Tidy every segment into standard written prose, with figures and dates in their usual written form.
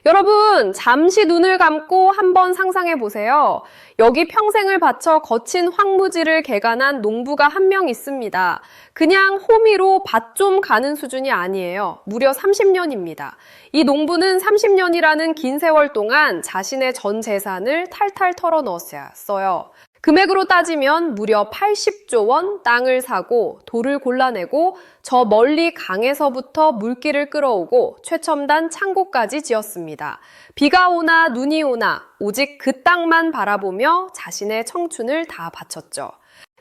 여러분, 잠시 눈을 감고 한번 상상해 보세요. 여기 평생을 바쳐 거친 황무지를 개간한 농부가 한 명 있습니다. 그냥 호미로 밭 좀 가는 수준이 아니에요. 무려 30년입니다. 이 농부는 30년이라는 긴 세월 동안 자신의 전 재산을 탈탈 털어 넣었어요. 금액으로 따지면 무려 80조 원 땅을 사고 돌을 골라내고 저 멀리 강에서부터 물기를 끌어오고 최첨단 창고까지 지었습니다. 비가 오나 눈이 오나 오직 그 땅만 바라보며 자신의 청춘을 다 바쳤죠.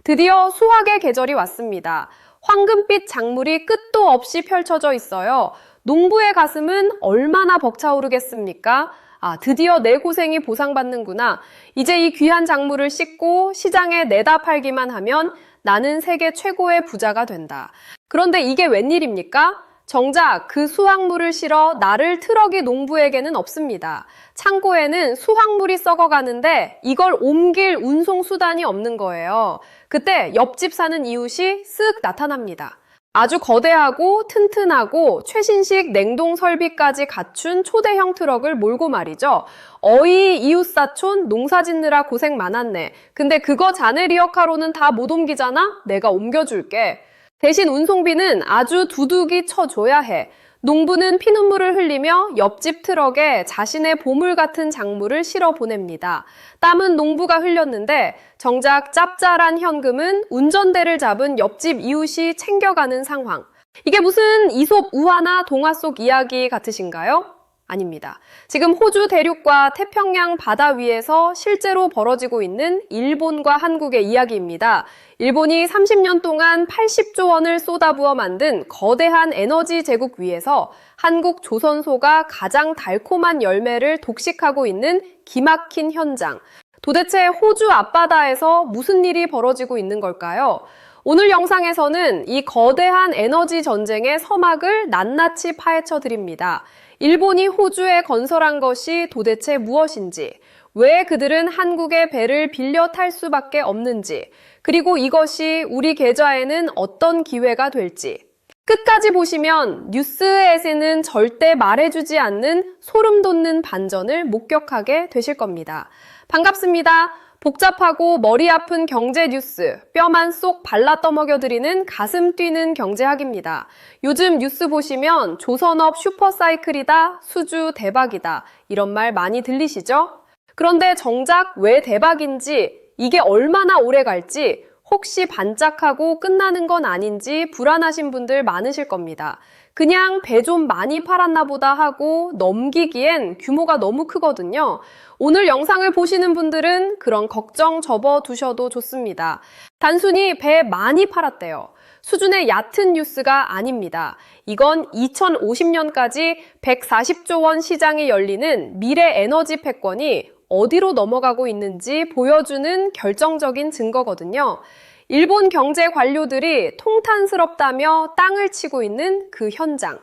드디어 수확의 계절이 왔습니다. 황금빛 작물이 끝도 없이 펼쳐져 있어요. 농부의 가슴은 얼마나 벅차오르겠습니까? 드디어 내 고생이 보상받는구나. 이제 이 귀한 작물을 싣고 시장에 내다 팔기만 하면 나는 세계 최고의 부자가 된다. 그런데 이게 웬일입니까? 정작 그 수확물을 실어 나를 트럭이 농부에게는 없습니다. 창고에는 수확물이 썩어가는데 이걸 옮길 운송 수단이 없는 거예요. 그때 옆집 사는 이웃이 쓱 나타납니다. 아주 거대하고 튼튼하고 최신식 냉동 설비까지 갖춘 초대형 트럭을 몰고 말이죠. 어이 이웃사촌 농사 짓느라 고생 많았네. 근데 그거 자네 리어카로는 다 못 옮기잖아? 내가 옮겨줄게. 대신 운송비는 아주 두둑이 쳐줘야 해. 농부는 피눈물을 흘리며 옆집 트럭에 자신의 보물 같은 작물을 실어 보냅니다. 땀은 농부가 흘렸는데 정작 짭짤한 현금은 운전대를 잡은 옆집 이웃이 챙겨가는 상황. 이게 무슨 이솝 우화나 동화 속 이야기 같으신가요? 아닙니다. 지금 호주 대륙과 태평양 바다 위에서 실제로 벌어지고 있는 일본과 한국의 이야기입니다. 일본이 30년 동안 80조 원을 쏟아부어 만든 거대한 에너지 제국 위에서 한국 조선소가 가장 달콤한 열매를 독식하고 있는 기막힌 현장. 도대체 호주 앞바다에서 무슨 일이 벌어지고 있는 걸까요? 오늘 영상에서는 이 거대한 에너지 전쟁의 서막을 낱낱이 파헤쳐 드립니다. 일본이 호주에 건설한 것이 도대체 무엇인지, 왜 그들은 한국의 배를 빌려 탈 수밖에 없는지, 그리고 이것이 우리 계좌에는 어떤 기회가 될지. 끝까지 보시면 뉴스에서는 절대 말해주지 않는 소름 돋는 반전을 목격하게 되실 겁니다. 반갑습니다. 복잡하고 머리 아픈 경제 뉴스, 뼈만 쏙 발라 떠먹여드리는 가슴 뛰는 경제학입니다. 요즘 뉴스 보시면 조선업 슈퍼사이클이다, 수주 대박이다 이런 말 많이 들리시죠? 그런데 정작 왜 대박인지, 이게 얼마나 오래 갈지, 혹시 반짝하고 끝나는 건 아닌지 불안하신 분들 많으실 겁니다. 그냥 배 좀 많이 팔았나 보다 하고 넘기기엔 규모가 너무 크거든요. 오늘 영상을 보시는 분들은 그런 걱정 접어두셔도 좋습니다. 단순히 배 많이 팔았대요. 수준의 얕은 뉴스가 아닙니다. 이건 2050년까지 140조 원 시장이 열리는 미래 에너지 패권이 어디로 넘어가고 있는지 보여주는 결정적인 증거거든요. 일본 경제 관료들이 통탄스럽다며 땅을 치고 있는 그 현장.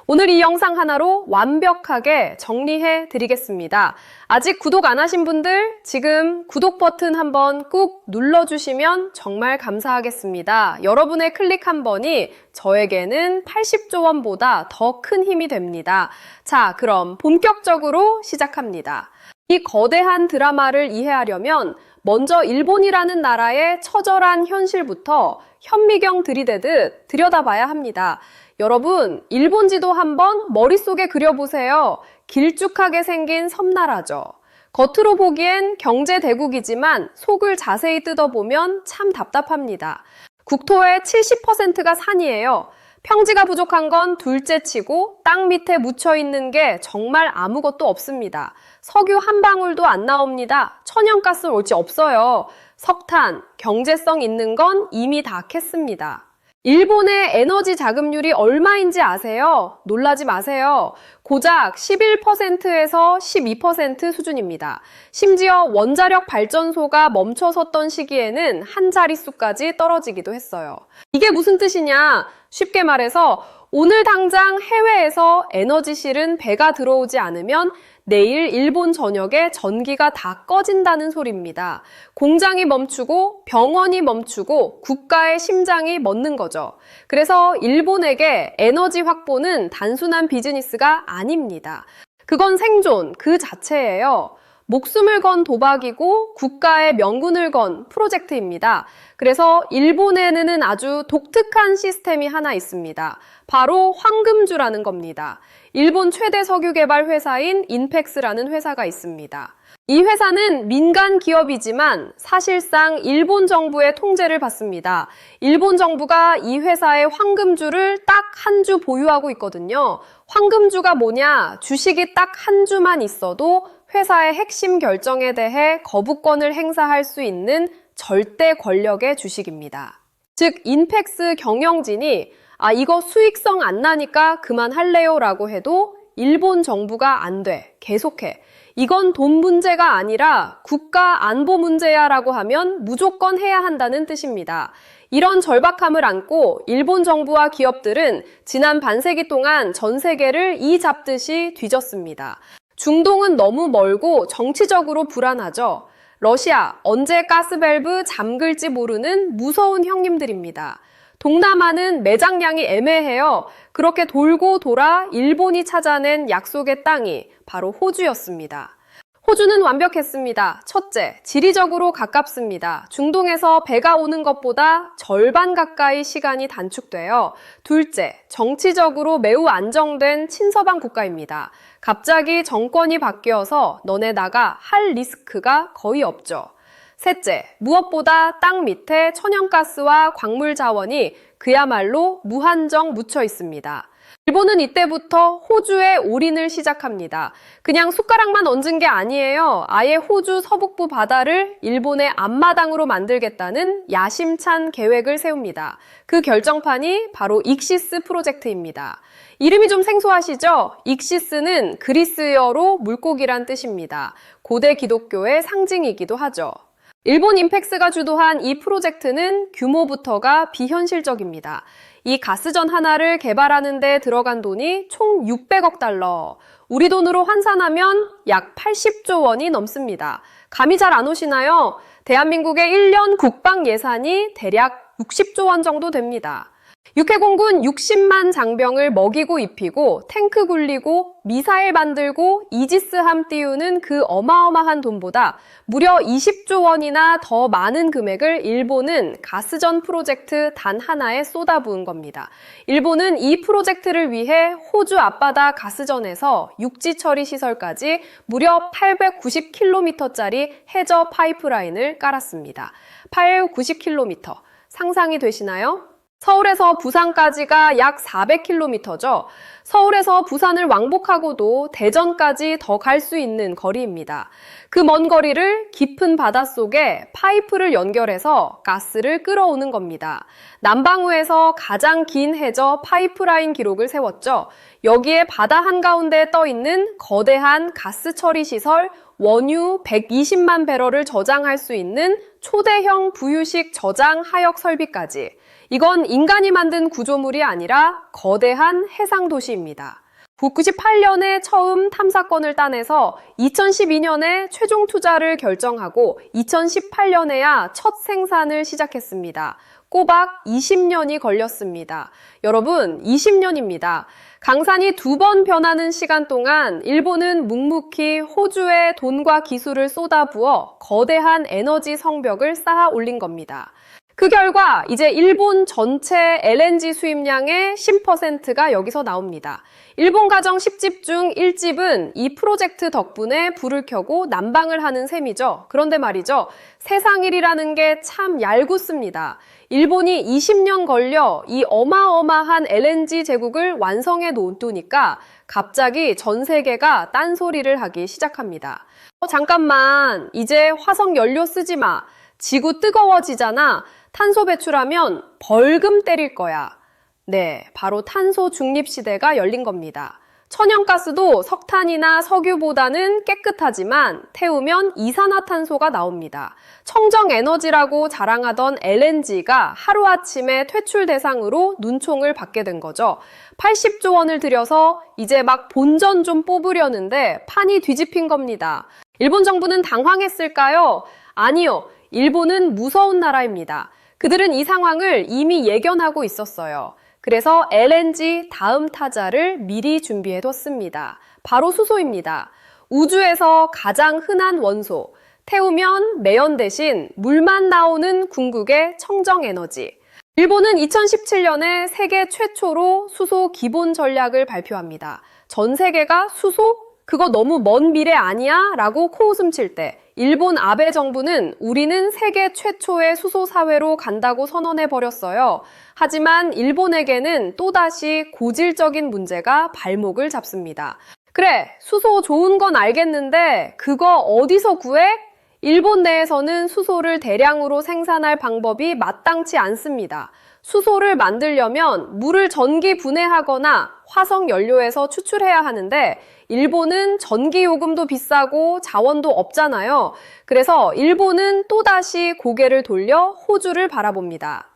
오늘 이 영상 하나로 완벽하게 정리해 드리겠습니다. 아직 구독 안 하신 분들 지금 구독 버튼 한번 꾹 눌러주시면 정말 감사하겠습니다. 여러분의 클릭 한 번이 저에게는 80조 원보다 더 큰 힘이 됩니다. 자, 그럼 본격적으로 시작합니다. 이 거대한 드라마를 이해하려면 먼저 일본이라는 나라의 처절한 현실부터 현미경 들이대듯 들여다봐야 합니다. 여러분, 일본 지도 한번 머릿속에 그려보세요. 길쭉하게 생긴 섬나라죠. 겉으로 보기엔 경제 대국이지만 속을 자세히 뜯어보면 참 답답합니다. 국토의 70%가 산이에요. 평지가 부족한 건 둘째치고 땅 밑에 묻혀있는 게 정말 아무것도 없습니다. 석유 한 방울도 안 나옵니다. 천연가스 올지 없어요. 석탄, 경제성 있는 건 이미 다 캤습니다. 일본의 에너지 자급률이 얼마인지 아세요? 놀라지 마세요. 고작 11%에서 12% 수준입니다. 심지어 원자력 발전소가 멈춰섰던 시기에는 한 자릿수까지 떨어지기도 했어요. 이게 무슨 뜻이냐? 쉽게 말해서 오늘 당장 해외에서 에너지 실은 배가 들어오지 않으면 내일 일본 전역에 전기가 다 꺼진다는 소리입니다. 공장이 멈추고 병원이 멈추고 국가의 심장이 멎는 거죠. 그래서 일본에게 에너지 확보는 단순한 비즈니스가 아닙니다. 그건 생존 그 자체예요. 목숨을 건 도박이고 국가의 명분을 건 프로젝트입니다. 그래서 일본에는 아주 독특한 시스템이 하나 있습니다. 바로 황금주라는 겁니다. 일본 최대 석유 개발 회사인 인펙스라는 회사가 있습니다. 이 회사는 민간 기업이지만 사실상 일본 정부의 통제를 받습니다. 일본 정부가 이 회사의 황금주를 딱 한 주 보유하고 있거든요. 황금주가 뭐냐? 주식이 딱 한 주만 있어도 회사의 핵심 결정에 대해 거부권을 행사할 수 있는 절대 권력의 주식입니다. 즉, 인펙스 경영진이 이거 수익성 안 나니까 그만할래요 라고 해도 일본 정부가 안 돼, 계속해. 이건 돈 문제가 아니라 국가 안보 문제야 라고 하면 무조건 해야 한다는 뜻입니다. 이런 절박함을 안고 일본 정부와 기업들은 지난 반세기 동안 전 세계를 이 잡듯이 뒤졌습니다. 중동은 너무 멀고 정치적으로 불안하죠. 러시아, 언제 가스밸브 잠글지 모르는 무서운 형님들입니다. 동남아는 매장량이 애매해요. 그렇게 돌고 돌아 일본이 찾아낸 약속의 땅이 바로 호주였습니다. 호주는 완벽했습니다. 첫째, 지리적으로 가깝습니다. 중동에서 배가 오는 것보다 절반 가까이 시간이 단축돼요. 둘째, 정치적으로 매우 안정된 친서방 국가입니다. 갑자기 정권이 바뀌어서 너네다가 할 리스크가 거의 없죠. 셋째, 무엇보다 땅 밑에 천연가스와 광물 자원이 그야말로 무한정 묻혀 있습니다. 일본은 이때부터 호주에 올인을 시작합니다. 그냥 숟가락만 얹은 게 아니에요. 아예 호주 서북부 바다를 일본의 앞마당으로 만들겠다는 야심찬 계획을 세웁니다. 그 결정판이 바로 익시스 프로젝트입니다. 이름이 좀 생소하시죠? 익시스는 그리스어로 물고기란 뜻입니다. 고대 기독교의 상징이기도 하죠. 일본 인펙스가 주도한 이 프로젝트는 규모부터가 비현실적입니다. 이 가스전 하나를 개발하는 데 들어간 돈이 총 600억 달러. 우리 돈으로 환산하면 약 80조 원이 넘습니다. 감이 잘 안 오시나요? 대한민국의 1년 국방 예산이 대략 60조 원 정도 됩니다. 육해공군 60만 장병을 먹이고 입히고 탱크 굴리고 미사일 만들고 이지스함 띄우는 그 어마어마한 돈보다 무려 20조 원이나 더 많은 금액을 일본은 가스전 프로젝트 단 하나에 쏟아부은 겁니다. 일본은 이 프로젝트를 위해 호주 앞바다 가스전에서 육지 처리 시설까지 무려 890km짜리 해저 파이프라인을 깔았습니다. 890km. 상상이 되시나요? 서울에서 부산까지가 약 400km죠. 서울에서 부산을 왕복하고도 대전까지 더 갈 수 있는 거리입니다. 그 먼 거리를 깊은 바닷속에 파이프를 연결해서 가스를 끌어오는 겁니다. 남방우에서 가장 긴 해저 파이프라인 기록을 세웠죠. 여기에 바다 한가운데에 떠 있는 거대한 가스 처리 시설 원유 120만 배럴을 저장할 수 있는 초대형 부유식 저장 하역 설비까지. 이건 인간이 만든 구조물이 아니라 거대한 해상 도시입니다. 98년에 처음 탐사권을 따내서 2012년에 최종 투자를 결정하고 2018년에야 첫 생산을 시작했습니다. 꼬박 20년이 걸렸습니다. 여러분, 20년입니다. 강산이 2번 변하는 시간 동안 일본은 묵묵히 호주에 돈과 기술을 쏟아부어 거대한 에너지 성벽을 쌓아 올린 겁니다. 그 결과 이제 일본 전체 LNG 수입량의 10%가 여기서 나옵니다. 일본 가정 10집 중 1집은 이 프로젝트 덕분에 불을 켜고 난방을 하는 셈이죠. 그런데 말이죠. 세상 일이라는 게 참 얄궂습니다. 일본이 20년 걸려 이 어마어마한 LNG 제국을 완성해 놓으니까 갑자기 전 세계가 딴소리를 하기 시작합니다. 잠깐만, 이제 화석 연료 쓰지 마. 지구 뜨거워지잖아. 탄소 배출하면 벌금 때릴 거야. 네, 바로 탄소 중립 시대가 열린 겁니다. 천연가스도 석탄이나 석유보다는 깨끗하지만 태우면 이산화탄소가 나옵니다. 청정에너지라고 자랑하던 LNG가 하루아침에 퇴출 대상으로 눈총을 받게 된 거죠. 80조 원을 들여서 이제 막 본전 좀 뽑으려는데 판이 뒤집힌 겁니다. 일본 정부는 당황했을까요? 아니요. 일본은 무서운 나라입니다. 그들은 이 상황을 이미 예견하고 있었어요. 그래서 LNG 다음 타자를 미리 준비해뒀습니다. 바로 수소입니다. 우주에서 가장 흔한 원소, 태우면 매연 대신 물만 나오는 궁극의 청정에너지. 일본은 2017년에 세계 최초로 수소 기본 전략을 발표합니다. 전 세계가 수소? 그거 너무 먼 미래 아니야? 라고 코웃음 칠 때 일본 아베 정부는 우리는 세계 최초의 수소 사회로 간다고 선언해 버렸어요. 하지만 일본에게는 또다시 고질적인 문제가 발목을 잡습니다. 그래, 수소 좋은 건 알겠는데 그거 어디서 구해? 일본 내에서는 수소를 대량으로 생산할 방법이 마땅치 않습니다. 수소를 만들려면 물을 전기 분해하거나 화석 연료에서 추출해야 하는데 일본은 전기 요금도 비싸고 자원도 없잖아요. 그래서 일본은 또다시 고개를 돌려 호주를 바라봅니다.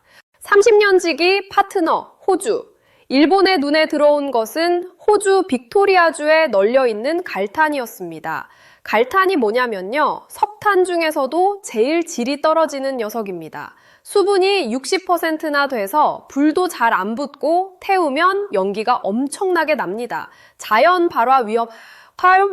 30년 지기 파트너 호주. 일본의 눈에 들어온 것은 호주 빅토리아주에 널려있는 갈탄이었습니다. 갈탄이 뭐냐면요. 석탄 중에서도 제일 질이 떨어지는 녀석입니다. 수분이 60%나 돼서 불도 잘 안 붙고 태우면 연기가 엄청나게 납니다. 자연 발화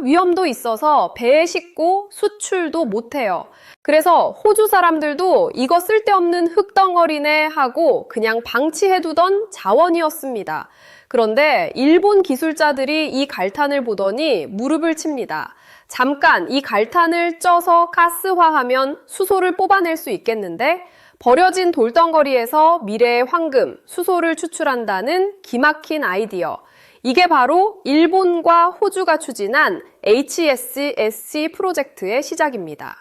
위험도 있어서 배에 싣고 수출도 못해요. 그래서 호주 사람들도 이거 쓸데없는 흙덩어리네 하고 그냥 방치해두던 자원이었습니다. 그런데 일본 기술자들이 이 갈탄을 보더니 무릎을 칩니다. 잠깐 이 갈탄을 쪄서 가스화하면 수소를 뽑아낼 수 있겠는데 버려진 돌덩어리에서 미래의 황금, 수소를 추출한다는 기막힌 아이디어. 이게 바로 일본과 호주가 추진한 HSSC 프로젝트의 시작입니다.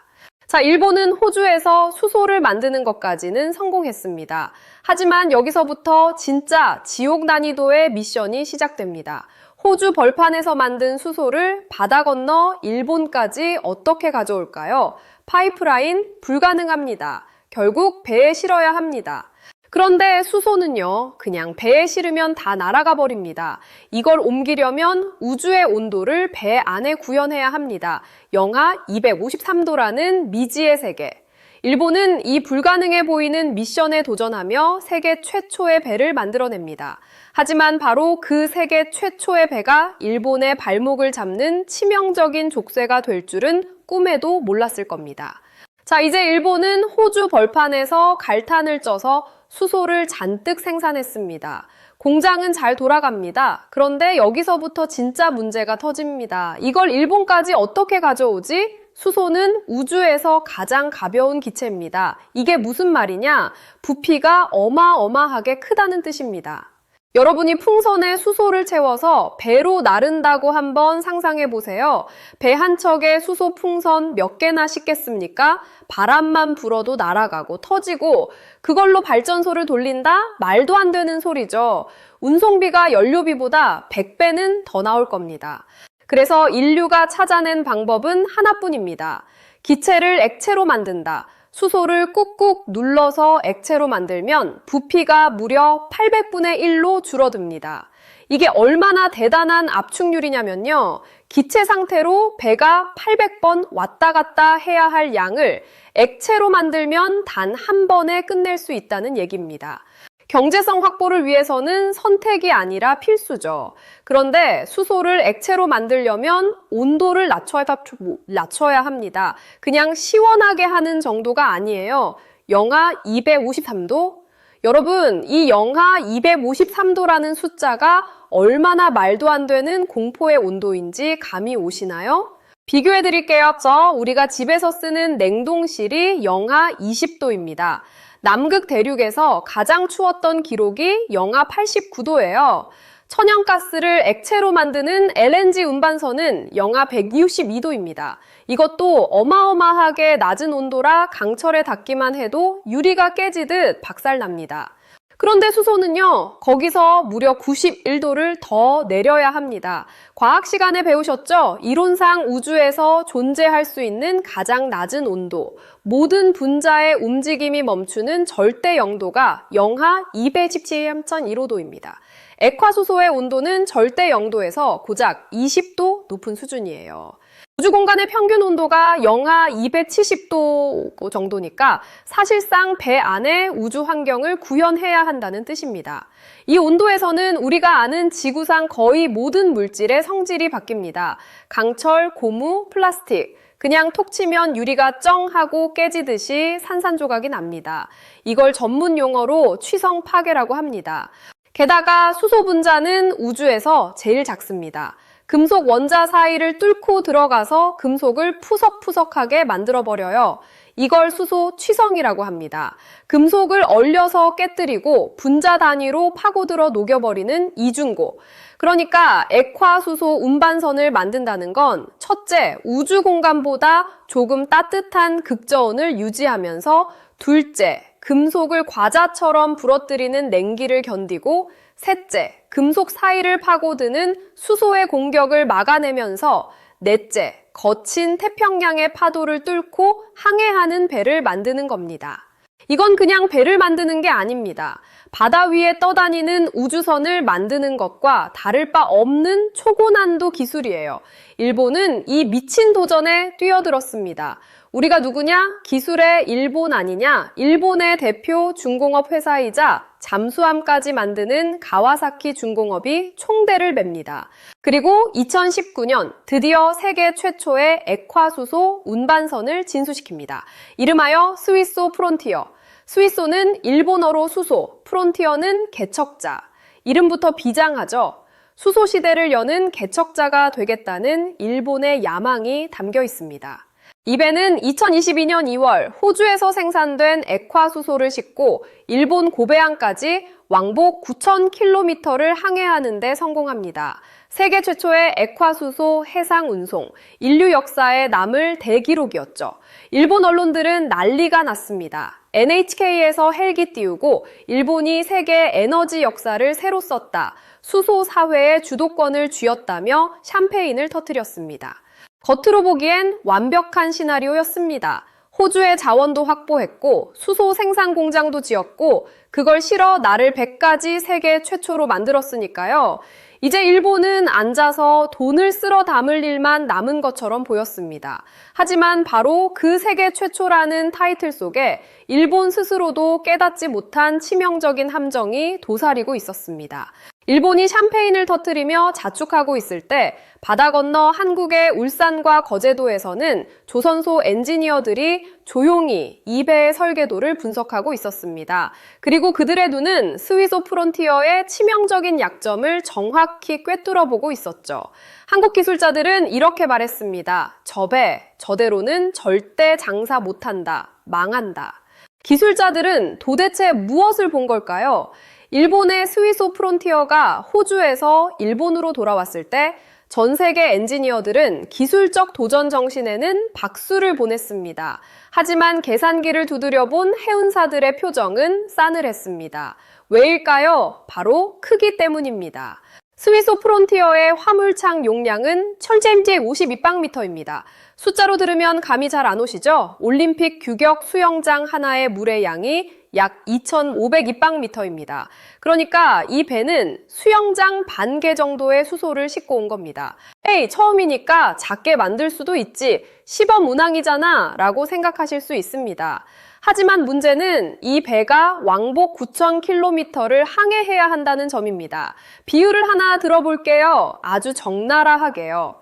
자, 일본은 호주에서 수소를 만드는 것까지는 성공했습니다. 하지만 여기서부터 진짜 지옥 난이도의 미션이 시작됩니다. 호주 벌판에서 만든 수소를 바다 건너 일본까지 어떻게 가져올까요? 파이프라인 불가능합니다. 결국 배에 실어야 합니다. 그런데 수소는요, 그냥 배에 실으면 다 날아가 버립니다. 이걸 옮기려면 우주의 온도를 배 안에 구현해야 합니다. 영하 253도라는 미지의 세계. 일본은 이 불가능해 보이는 미션에 도전하며 세계 최초의 배를 만들어냅니다. 하지만 바로 그 세계 최초의 배가 일본의 발목을 잡는 치명적인 족쇄가 될 줄은 꿈에도 몰랐을 겁니다. 자, 이제 일본은 호주 벌판에서 갈탄을 쪄서 수소를 잔뜩 생산했습니다. 공장은 잘 돌아갑니다. 그런데 여기서부터 진짜 문제가 터집니다. 이걸 일본까지 어떻게 가져오지? 수소는 우주에서 가장 가벼운 기체입니다. 이게 무슨 말이냐? 부피가 어마어마하게 크다는 뜻입니다. 여러분이 풍선에 수소를 채워서 배로 나른다고 한번 상상해 보세요. 배 한 척에 수소 풍선 몇 개나 싣겠습니까? 바람만 불어도 날아가고 터지고 그걸로 발전소를 돌린다? 말도 안 되는 소리죠. 운송비가 연료비보다 100배는 더 나올 겁니다. 그래서 인류가 찾아낸 방법은 하나뿐입니다. 기체를 액체로 만든다. 수소를 꾹꾹 눌러서 액체로 만들면 부피가 무려 800분의 1로 줄어듭니다. 이게 얼마나 대단한 압축률이냐면요. 기체 상태로 배가 800번 왔다 갔다 해야 할 양을 액체로 만들면 단 한 번에 끝낼 수 있다는 얘기입니다. 경제성 확보를 위해서는 선택이 아니라 필수죠. 그런데 수소를 액체로 만들려면 온도를 낮춰야 합니다. 그냥 시원하게 하는 정도가 아니에요. 영하 253도? 여러분, 이 영하 253도라는 숫자가 얼마나 말도 안 되는 공포의 온도인지 감이 오시나요? 비교해 드릴게요. 우리가 집에서 쓰는 냉동실이 영하 20도입니다. 남극 대륙에서 가장 추웠던 기록이 영하 89도예요. 천연가스를 액체로 만드는 LNG 운반선은 영하 162도입니다. 이것도 어마어마하게 낮은 온도라 강철에 닿기만 해도 유리가 깨지듯 박살납니다. 그런데 수소는요, 거기서 무려 91도를 더 내려야 합니다. 과학 시간에 배우셨죠? 이론상 우주에서 존재할 수 있는 가장 낮은 온도, 모든 분자의 움직임이 멈추는 절대 영도가 영하 217.1호도입니다. 액화수소의 온도는 절대 0도에서 고작 20도 높은 수준이에요. 우주 공간의 평균 온도가 영하 270도 정도니까 사실상 배 안에 우주 환경을 구현해야 한다는 뜻입니다. 이 온도에서는 우리가 아는 지구상 거의 모든 물질의 성질이 바뀝니다. 강철, 고무, 플라스틱, 그냥 톡 치면 유리가 쩡 하고 깨지듯이 산산조각이 납니다. 이걸 전문 용어로 취성 파괴라고 합니다. 게다가 수소 분자는 우주에서 제일 작습니다. 금속 원자 사이를 뚫고 들어가서 금속을 푸석푸석하게 만들어버려요. 이걸 수소 취성이라고 합니다. 금속을 얼려서 깨뜨리고 분자 단위로 파고들어 녹여버리는 이중고. 그러니까 액화수소 운반선을 만든다는 건 첫째, 우주 공간보다 조금 따뜻한 극저온을 유지하면서 둘째, 금속을 과자처럼 부러뜨리는 냉기를 견디고 셋째, 금속 사이를 파고드는 수소의 공격을 막아내면서 넷째, 거친 태평양의 파도를 뚫고 항해하는 배를 만드는 겁니다. 이건 그냥 배를 만드는 게 아닙니다. 바다 위에 떠다니는 우주선을 만드는 것과 다를 바 없는 초고난도 기술이에요. 일본은 이 미친 도전에 뛰어들었습니다. 우리가 누구냐? 기술의 일본 아니냐? 일본의 대표 중공업 회사이자 잠수함까지 만드는 가와사키 중공업이 총대를 맵니다. 그리고 2019년 드디어 세계 최초의 액화수소 운반선을 진수시킵니다. 이름하여 스위소 프론티어. 스위소는 일본어로 수소, 프론티어는 개척자. 이름부터 비장하죠? 수소 시대를 여는 개척자가 되겠다는 일본의 야망이 담겨 있습니다. 이 배는 2022년 2월 호주에서 생산된 액화수소를 싣고 일본 고베항까지 왕복 9,000km를 항해하는 데 성공합니다. 세계 최초의 액화수소 해상 운송, 인류 역사에 남을 대기록이었죠. 일본 언론들은 난리가 났습니다. NHK에서 헬기 띄우고 일본이 세계 에너지 역사를 새로 썼다. 수소 사회의 주도권을 쥐었다며 샴페인을 터뜨렸습니다. 겉으로 보기엔 완벽한 시나리오였습니다. 호주의 자원도 확보했고 수소 생산 공장도 지었고 그걸 실어 나를 100가지 세계 최초로 만들었으니까요. 이제 일본은 앉아서 돈을 쓸어 담을 일만 남은 것처럼 보였습니다. 하지만 바로 그 세계 최초라는 타이틀 속에 일본 스스로도 깨닫지 못한 치명적인 함정이 도사리고 있었습니다. 일본이 샴페인을 터뜨리며 자축하고 있을 때 바다 건너 한국의 울산과 거제도에서는 조선소 엔지니어들이 조용히 이 배의 설계도를 분석하고 있었습니다. 그리고 그들의 눈은 스위소 프론티어의 치명적인 약점을 정확히 꿰뚫어 보고 있었죠. 한국 기술자들은 이렇게 말했습니다. 저 배, 저대로는 절대 장사 못한다. 망한다. 기술자들은 도대체 무엇을 본 걸까요? 일본의 스위소 프론티어가 호주에서 일본으로 돌아왔을 때 전 세계 엔지니어들은 기술적 도전 정신에는 박수를 보냈습니다. 하지만 계산기를 두드려 본 해운사들의 표정은 싸늘했습니다. 왜일까요? 바로 크기 때문입니다. 스위소 프론티어의 화물창 용량은 1752방미터입니다. 숫자로 들으면 감이 잘 안 오시죠? 올림픽 규격 수영장 하나의 물의 양이 약 2502방미터입니다. 그러니까 이 배는 수영장 반 개 정도의 수소를 싣고 온 겁니다. 에이, 처음이니까 작게 만들 수도 있지. 시범 운항이잖아 라고 생각하실 수 있습니다. 하지만 문제는 이 배가 왕복 9,000km를 항해해야 한다는 점입니다. 비유를 하나 들어볼게요. 아주 적나라하게요.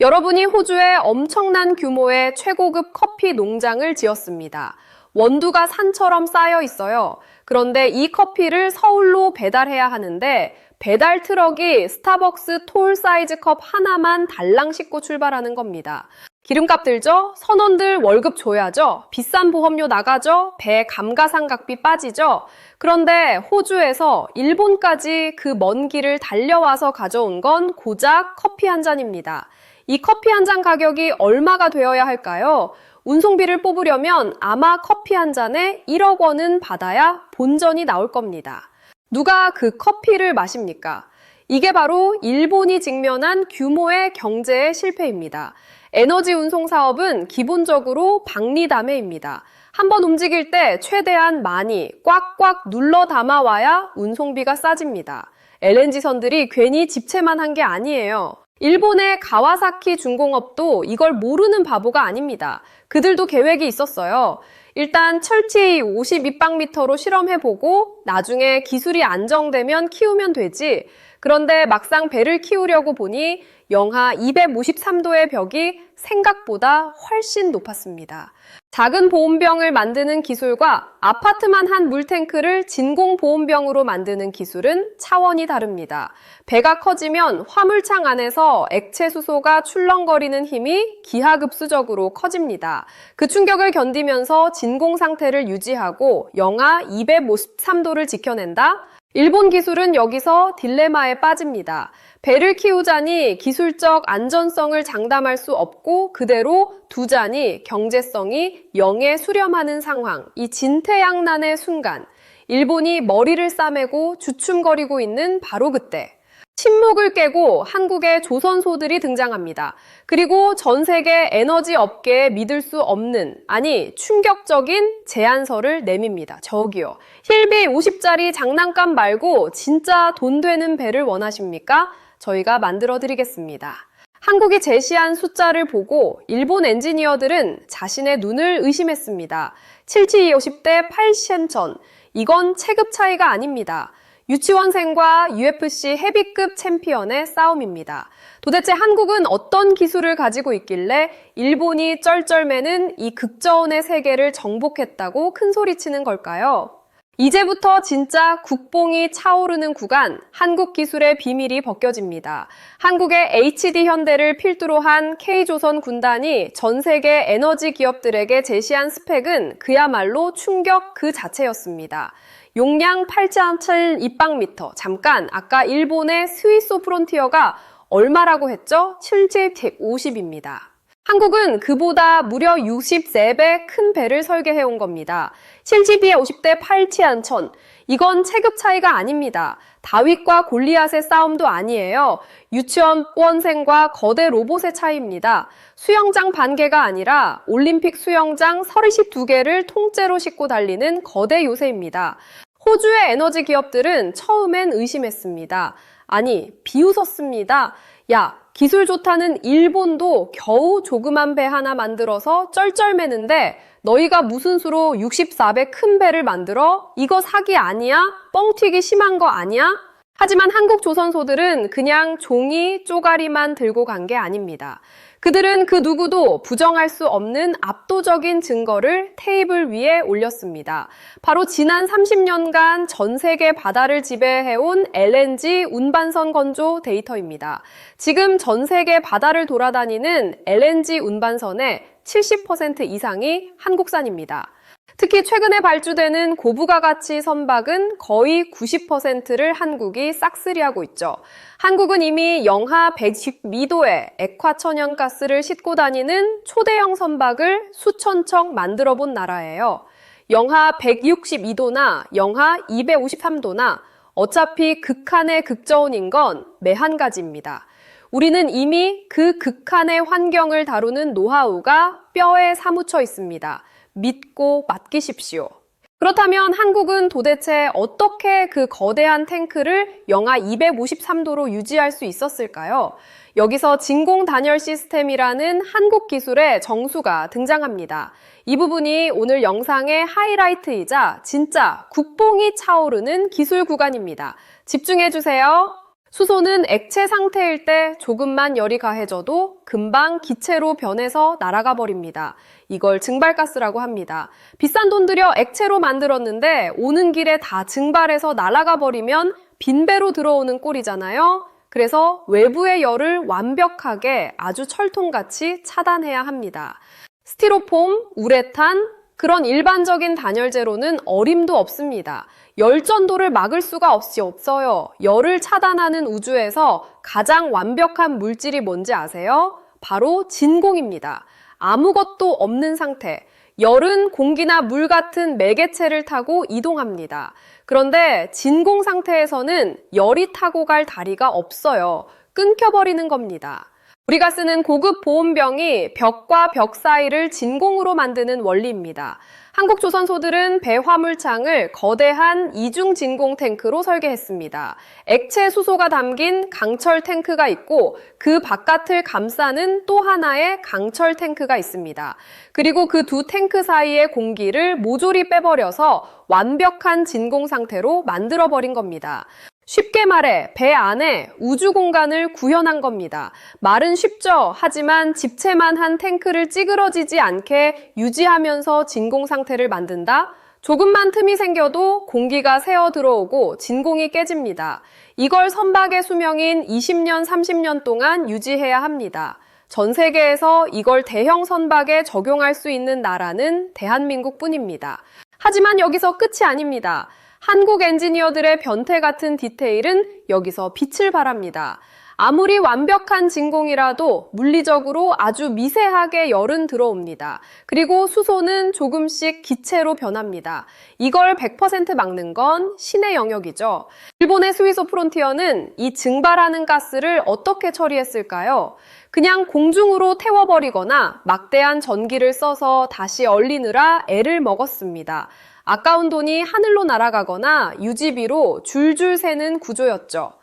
여러분이 호주에 엄청난 규모의 최고급 커피 농장을 지었습니다. 원두가 산처럼 쌓여 있어요. 그런데 이 커피를 서울로 배달해야 하는데 배달 트럭이 스타벅스 톨 사이즈 컵 하나만 달랑 싣고 출발하는 겁니다. 기름값 들죠? 선원들 월급 줘야죠? 비싼 보험료 나가죠? 배 감가상각비 빠지죠? 그런데 호주에서 일본까지 그 먼 길을 달려와서 가져온 건 고작 커피 한 잔입니다. 이 커피 한 잔 가격이 얼마가 되어야 할까요? 운송비를 뽑으려면 아마 커피 한 잔에 1억 원은 받아야 본전이 나올 겁니다. 누가 그 커피를 마십니까? 이게 바로 일본이 직면한 규모의 경제의 실패입니다. 에너지 운송 사업은 기본적으로 박리담회입니다. 한번 움직일 때 최대한 많이 꽉꽉 눌러 담아와야 운송비가 싸집니다. LNG선들이 괜히 집채만 한 게 아니에요. 일본의 가와사키 중공업도 이걸 모르는 바보가 아닙니다. 그들도 계획이 있었어요. 일단 철치 52방미터로 실험해보고 나중에 기술이 안정되면 키우면 되지. 그런데 막상 배를 키우려고 보니 영하 253도의 벽이 생각보다 훨씬 높았습니다. 작은 보온병을 만드는 기술과 아파트만 한 물탱크를 진공 보온병으로 만드는 기술은 차원이 다릅니다. 배가 커지면 화물창 안에서 액체 수소가 출렁거리는 힘이 기하급수적으로 커집니다. 그 충격을 견디면서 진공 상태를 유지하고 영하 253도를 지켜낸다? 일본 기술은 여기서 딜레마에 빠집니다. 배를 키우자니 기술적 안전성을 장담할 수 없고 그대로 두자니 경제성이 0에 수렴하는 상황. 이 진퇴양난의 순간, 일본이 머리를 싸매고 주춤거리고 있는 바로 그때 침묵을 깨고 한국의 조선소들이 등장합니다. 그리고 전 세계 에너지 업계에 믿을 수 없는, 아니 충격적인 제안서를 내밉니다. 저기요. 힐비 50짜리 장난감 말고 진짜 돈 되는 배를 원하십니까? 저희가 만들어 드리겠습니다. 한국이 제시한 숫자를 보고 일본 엔지니어들은 자신의 눈을 의심했습니다. 7750대 8,000천. 이건 체급 차이가 아닙니다. 유치원생과 UFC 헤비급 챔피언의 싸움입니다. 도대체 한국은 어떤 기술을 가지고 있길래 일본이 쩔쩔매는 이 극저온의 세계를 정복했다고 큰소리치는 걸까요? 이제부터 진짜 국뽕이 차오르는 구간, 한국 기술의 비밀이 벗겨집니다. 한국의 HD현대를 필두로 한 K조선 군단이 전 세계 에너지 기업들에게 제시한 스펙은 그야말로 충격 그 자체였습니다. 용량 8.7 입방미터. 잠깐, 아까 일본의 스위소 프론티어가 얼마라고 했죠? 7750입니다. 한국은 그보다 무려 63배 큰 배를 설계해온 겁니다. 7750대 8,000. 이건 체급 차이가 아닙니다. 다윗과 골리앗의 싸움도 아니에요. 유치원생과 거대 로봇의 차이입니다. 수영장 반개가 아니라 올림픽 수영장 32개를 통째로 싣고 달리는 거대 요새입니다. 호주의 에너지 기업들은 처음엔 의심했습니다. 아니, 비웃었습니다. 야, 기술 좋다는 일본도 겨우 조그만 배 하나 만들어서 쩔쩔매는데 너희가 무슨 수로 64배 큰 배를 만들어? 이거 사기 아니야? 뻥튀기 심한 거 아니야? 하지만 한국 조선소들은 그냥 종이 쪼가리만 들고 간 게 아닙니다. 그들은 그 누구도 부정할 수 없는 압도적인 증거를 테이블 위에 올렸습니다. 바로 지난 30년간 전 세계 바다를 지배해온 LNG 운반선 건조 데이터입니다. 지금 전 세계 바다를 돌아다니는 LNG 운반선의 70% 이상이 한국산입니다. 특히 최근에 발주되는 고부가 가치 선박은 거의 90%를 한국이 싹쓸이하고 있죠. 한국은 이미 영하 112도의 액화천연가스를 싣고 다니는 초대형 선박을 수천 척 만들어 본 나라예요. 영하 162도나 영하 253도나 어차피 극한의 극저온인 건 매한 가지입니다. 우리는 이미 그 극한의 환경을 다루는 노하우가 뼈에 사무쳐 있습니다. 믿고 맡기십시오. 그렇다면 한국은 도대체 어떻게 그 거대한 탱크를 영하 253도로 유지할 수 있었을까요? 여기서 진공 단열 시스템이라는 한국 기술의 정수가 등장합니다. 이 부분이 오늘 영상의 하이라이트이자 진짜 국뽕이 차오르는 기술 구간입니다. 집중해주세요. 수소는 액체 상태일 때 조금만 열이 가해져도 금방 기체로 변해서 날아가 버립니다. 이걸 증발가스라고 합니다. 비싼 돈 들여 액체로 만들었는데 오는 길에 다 증발해서 날아가 버리면 빈배로 들어오는 꼴이잖아요. 그래서 외부의 열을 완벽하게 아주 철통같이 차단해야 합니다. 스티로폼, 우레탄, 그런 일반적인 단열재로는 어림도 없습니다. 열전도를 막을 수가 없어요. 열을 차단하는 우주에서 가장 완벽한 물질이 뭔지 아세요? 바로 진공입니다. 아무것도 없는 상태. 열은 공기나 물 같은 매개체를 타고 이동합니다. 그런데 진공 상태에서는 열이 타고 갈 다리가 없어요. 끊겨버리는 겁니다. 우리가 쓰는 고급 보온병이 벽과 벽 사이를 진공으로 만드는 원리입니다. 한국 조선소들은 배 화물창을 거대한 이중 진공 탱크로 설계했습니다. 액체 수소가 담긴 강철 탱크가 있고 그 바깥을 감싸는 또 하나의 강철 탱크가 있습니다. 그리고 그 두 탱크 사이의 공기를 모조리 빼버려서 완벽한 진공 상태로 만들어버린 겁니다. 쉽게 말해 배 안에 우주 공간을 구현한 겁니다. 말은 쉽죠. 하지만 집채만한 탱크를 찌그러지지 않게 유지하면서 진공 상태를 만든다? 조금만 틈이 생겨도 공기가 새어 들어오고 진공이 깨집니다. 이걸 선박의 수명인 20년, 30년 동안 유지해야 합니다. 전 세계에서 이걸 대형 선박에 적용할 수 있는 나라는 대한민국뿐입니다. 하지만 여기서 끝이 아닙니다. 한국 엔지니어들의 변태 같은 디테일은 여기서 빛을 발합니다. 아무리 완벽한 진공이라도 물리적으로 아주 미세하게 열은 들어옵니다. 그리고 수소는 조금씩 기체로 변합니다. 이걸 100% 막는 건 신의 영역이죠. 일본의 스위소 프론티어는 이 증발하는 가스를 어떻게 처리했을까요? 그냥 공중으로 태워버리거나 막대한 전기를 써서 다시 얼리느라 애를 먹었습니다. 아까운 돈이 하늘로 날아가거나 유지비로 줄줄 새는 구조였죠.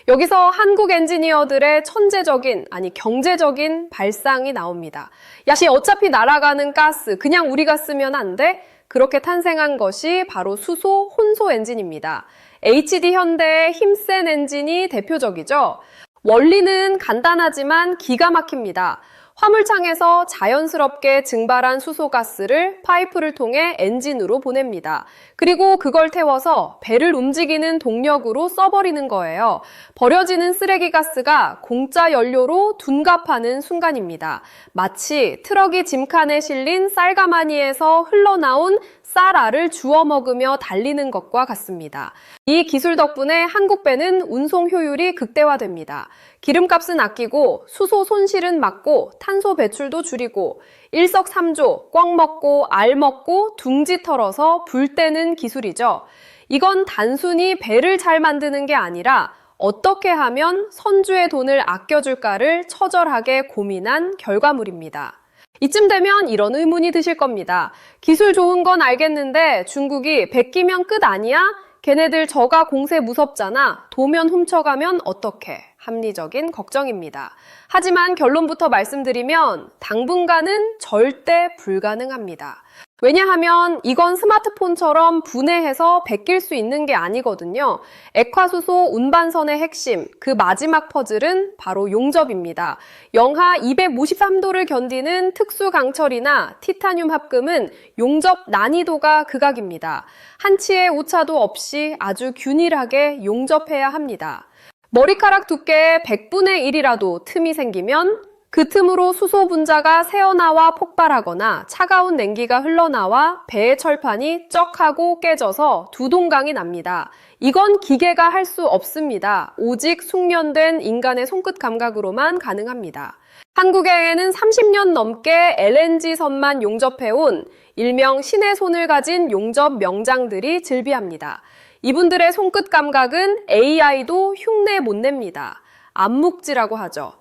여기서 한국 엔지니어들의 천재적인, 아니 경제적인 발상이 나옵니다. 야시 어차피 날아가는 가스 그냥 우리가 쓰면 안 돼? 그렇게 탄생한 것이 바로 수소 혼소 엔진입니다. HD 현대의 힘센 엔진이 대표적이죠. 원리는 간단하지만 기가 막힙니다. 화물창에서 자연스럽게 증발한 수소가스를 파이프를 통해 엔진으로 보냅니다. 그리고 그걸 태워서 배를 움직이는 동력으로 써버리는 거예요. 버려지는 쓰레기 가스가 공짜 연료로 둔갑하는 순간입니다. 마치 트럭이 짐칸에 실린 쌀가마니에서 흘러나온 쌀알을 주워 먹으며 달리는 것과 같습니다. 이 기술 덕분에 한국 배는 운송 효율이 극대화됩니다. 기름값은 아끼고 수소 손실은 막고 탄소 배출도 줄이고 일석삼조 꿩 먹고 알 먹고 둥지 털어서 불 떼는 기술이죠. 이건 단순히 배를 잘 만드는 게 아니라 어떻게 하면 선주의 돈을 아껴줄까를 처절하게 고민한 결과물입니다. 이쯤 되면 이런 의문이 드실 겁니다. 기술 좋은 건 알겠는데 중국이 베끼면 끝 아니야? 걔네들 저가 공세 무섭잖아. 도면 훔쳐가면 어떡해? 합리적인 걱정입니다. 하지만 결론부터 말씀드리면 당분간은 절대 불가능합니다. 왜냐하면 이건 스마트폰처럼 분해해서 베낄 수 있는 게 아니거든요. 액화수소 운반선의 핵심, 그 마지막 퍼즐은 바로 용접입니다. 영하 253도를 견디는 특수 강철이나 티타늄 합금은 용접 난이도가 극악입니다. 한치의 오차도 없이 아주 균일하게 용접해야 합니다. 머리카락 두께의 100분의 1이라도 틈이 생기면 그 틈으로 수소 분자가 새어나와 폭발하거나 차가운 냉기가 흘러나와 배의 철판이 쩍하고 깨져서 두동강이 납니다. 이건 기계가 할 수 없습니다. 오직 숙련된 인간의 손끝 감각으로만 가능합니다. 한국에는 30년 넘게 LNG선만 용접해온 일명 신의 손을 가진 용접 명장들이 즐비합니다. 이분들의 손끝 감각은 AI도 흉내 못 냅니다. 암묵지라고 하죠.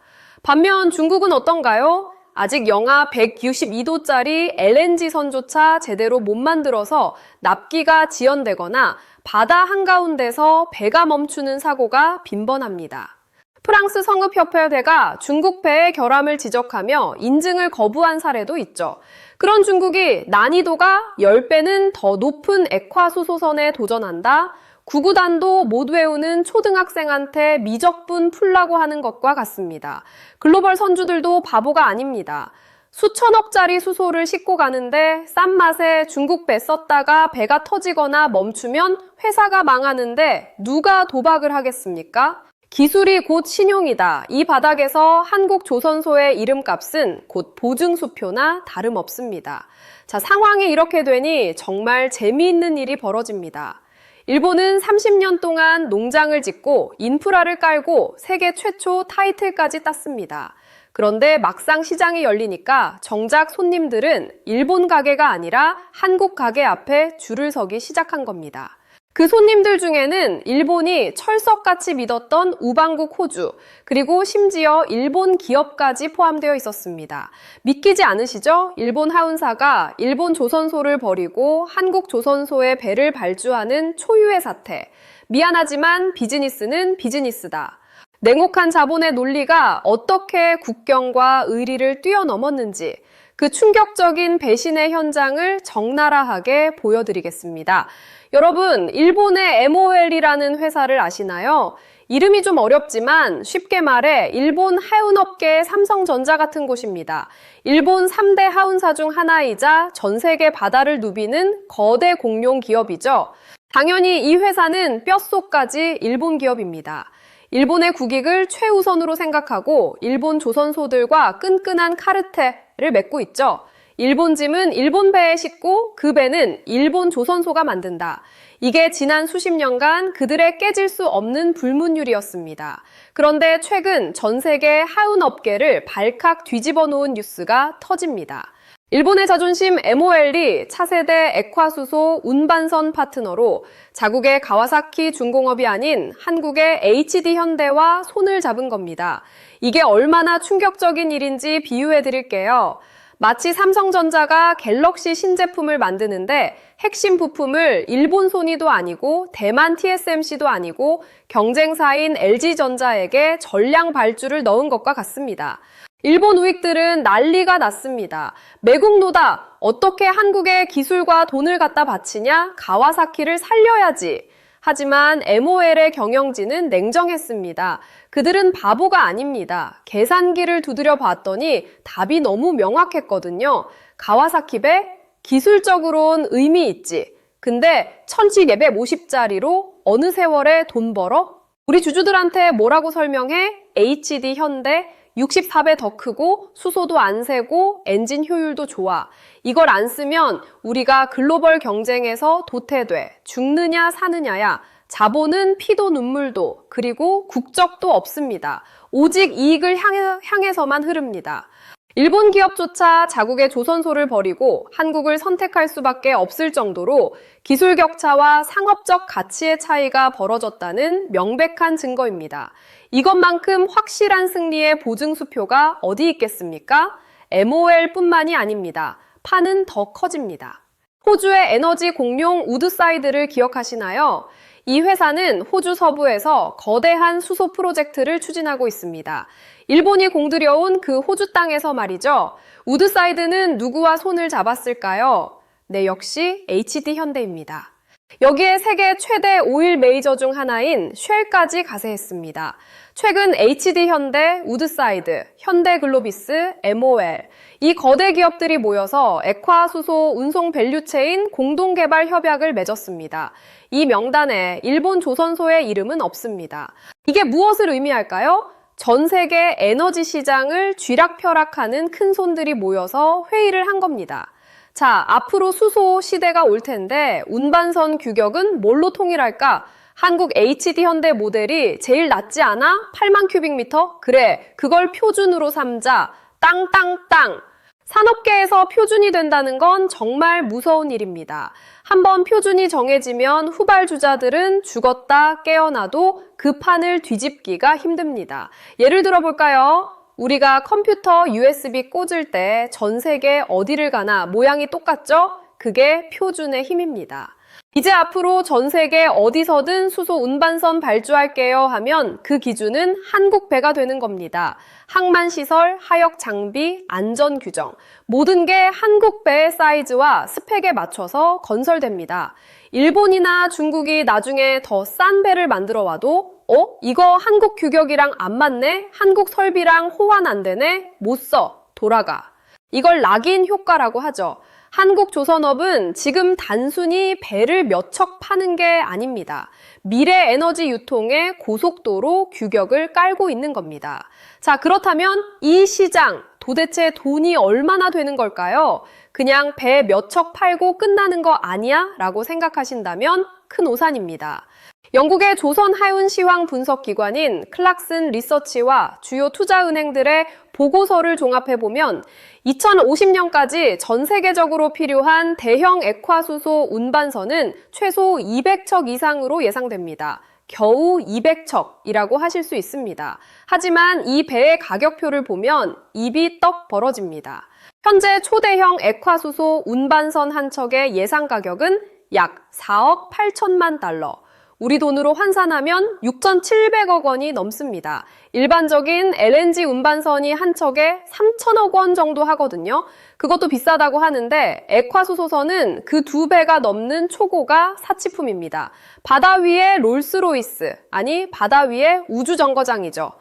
반면 중국은 어떤가요? 아직 영하 162도짜리 LNG선조차 제대로 못 만들어서 납기가 지연되거나 바다 한가운데서 배가 멈추는 사고가 빈번합니다. 프랑스 성읍협회대가 중국 배의 결함을 지적하며 인증을 거부한 사례도 있죠. 그런 중국이 난이도가 10배는 더 높은 액화수소선에 도전한다? 구구단도 못 외우는 초등학생한테 미적분 풀라고 하는 것과 같습니다. 글로벌 선주들도 바보가 아닙니다. 수천억짜리 수소를 싣고 가는데 싼 맛에 중국 배 썼다가 배가 터지거나 멈추면 회사가 망하는데 누가 도박을 하겠습니까? 기술이 곧 신용이다. 이 바닥에서 한국 조선소의 이름값은 곧 보증수표나 다름없습니다. 자, 상황이 이렇게 되니 정말 재미있는 일이 벌어집니다. 일본은 30년 동안 농장을 짓고 인프라를 깔고 세계 최초 타이틀까지 땄습니다. 그런데 막상 시장이 열리니까 정작 손님들은 일본 가게가 아니라 한국 가게 앞에 줄을 서기 시작한 겁니다. 그 손님들 중에는 일본이 철석같이 믿었던 우방국 호주, 그리고 심지어 일본 기업까지 포함되어 있었습니다. 믿기지 않으시죠? 일본 하운사가 일본 조선소를 버리고 한국 조선소에 배를 발주하는 초유의 사태. 미안하지만 비즈니스는 비즈니스다. 냉혹한 자본의 논리가 어떻게 국경과 의리를 뛰어넘었는지 그 충격적인 배신의 현장을 적나라하게 보여드리겠습니다. 여러분, 일본의 MOL이라는 회사를 아시나요? 이름이 좀 어렵지만 쉽게 말해 일본 하운업계의 삼성전자 같은 곳입니다. 일본 3대 하운사 중 하나이자 전 세계 바다를 누비는 거대 공룡 기업이죠. 당연히 이 회사는 뼛속까지 일본 기업입니다. 일본의 국익을 최우선으로 생각하고 일본 조선소들과 끈끈한 카르텔을 맺고 있죠. 일본 짐은 일본 배에 싣고 그 배는 일본 조선소가 만든다. 이게 지난 수십 년간 그들의 깨질 수 없는 불문율이었습니다. 그런데 최근 전 세계 하운업계를 발칵 뒤집어 놓은 뉴스가 터집니다. 일본의 자존심 MOL이 차세대 액화수소 운반선 파트너로 자국의 가와사키 중공업이 아닌 한국의 HD 현대와 손을 잡은 겁니다. 이게 얼마나 충격적인 일인지 비유해 드릴게요. 마치 삼성전자가 갤럭시 신제품을 만드는데 핵심 부품을 일본 소니도 아니고 대만 TSMC도 아니고 경쟁사인 LG전자에게 전량 발주를 넣은 것과 같습니다. 일본 우익들은 난리가 났습니다. 매국노다. 어떻게 한국의 기술과 돈을 갖다 바치냐? 가와사키를 살려야지. 하지만 MOL의 경영진은 냉정했습니다. 그들은 바보가 아닙니다. 계산기를 두드려 봤더니 답이 너무 명확했거든요. 가와사키 배? 기술적으로는 의미 있지. 근데 1450짜리로 어느 세월에 돈 벌어? 우리 주주들한테 뭐라고 설명해? HD 현대 64배 더 크고 수소도 안 새고 엔진 효율도 좋아. 이걸 안 쓰면 우리가 글로벌 경쟁에서 도태돼. 죽느냐 사느냐야. 자본은 피도 눈물도 그리고 국적도 없습니다. 오직 이익을 향해서만 흐릅니다. 일본 기업조차 자국의 조선소를 버리고 한국을 선택할 수밖에 없을 정도로 기술 격차와 상업적 가치의 차이가 벌어졌다는 명백한 증거입니다. 이것만큼 확실한 승리의 보증수표가 어디 있겠습니까? MOL뿐만이 아닙니다. 판은 더 커집니다. 호주의 에너지 공룡 우드사이드를 기억하시나요? 이 회사는 호주 서부에서 거대한 수소 프로젝트를 추진하고 있습니다. 일본이 공들여온 그 호주 땅에서 말이죠. 우드사이드는 누구와 손을 잡았을까요? 네, 역시 HD 현대입니다. 여기에 세계 최대 오일 메이저 중 하나인 쉘까지 가세했습니다. 최근 HD 현대, 우드사이드, 현대글로비스, MOL 이 거대 기업들이 모여서 액화수소 운송 밸류체인 공동개발 협약을 맺었습니다. 이 명단에 일본 조선소의 이름은 없습니다. 이게 무엇을 의미할까요? 전 세계 에너지 시장을 쥐락펴락하는 큰 손들이 모여서 회의를 한 겁니다. 자, 앞으로 수소 시대가 올 텐데 운반선 규격은 뭘로 통일할까? 한국 HD 현대 모델이 제일 낫지 않아? 8만 큐빅미터? 그래, 그걸 표준으로 삼자. 땅땅땅. 산업계에서 표준이 된다는 건 정말 무서운 일입니다. 한번 표준이 정해지면 후발주자들은 죽었다 깨어나도 그 판을 뒤집기가 힘듭니다. 예를 들어 볼까요? 우리가 컴퓨터 USB 꽂을 때 전 세계 어디를 가나 모양이 똑같죠? 그게 표준의 힘입니다. 이제 앞으로 전 세계 어디서든 수소 운반선 발주할게요 하면 그 기준은 한국 배가 되는 겁니다. 항만시설, 하역 장비, 안전 규정 모든 게 한국 배의 사이즈와 스펙에 맞춰서 건설됩니다. 일본이나 중국이 나중에 더 싼 배를 만들어 와도 이거 한국 규격이랑 안 맞네? 한국 설비랑 호환 안 되네? 못 써. 돌아가. 이걸 락인 효과라고 하죠. 한국조선업은 지금 단순히 배를 몇 척 파는 게 아닙니다. 미래 에너지 유통의 고속도로 규격을 깔고 있는 겁니다. 자, 그렇다면 이 시장 도대체 돈이 얼마나 되는 걸까요? 그냥 배 몇 척 팔고 끝나는 거 아니야? 라고 생각하신다면 큰 오산입니다. 영국의 조선 하운 시황 분석 기관인 클락슨 리서치와 주요 투자은행들의 보고서를 종합해보면 2050년까지 전 세계적으로 필요한 대형 액화수소 운반선은 최소 200척 이상으로 예상됩니다. 겨우 200척이라고 하실 수 있습니다. 하지만 이 배의 가격표를 보면 입이 떡 벌어집니다. 현재 초대형 액화수소 운반선 한 척의 예상 가격은 약 4억 8천만 달러. 우리 돈으로 환산하면 6,700억 원이 넘습니다. 일반적인 LNG 운반선이 한 척에 3천억 원 정도 하거든요. 그것도 비싸다고 하는데 액화수소선은 그 2배가 넘는 초고가 사치품입니다. 바다 위에 롤스로이스, 아니 바다 위에 우주정거장이죠.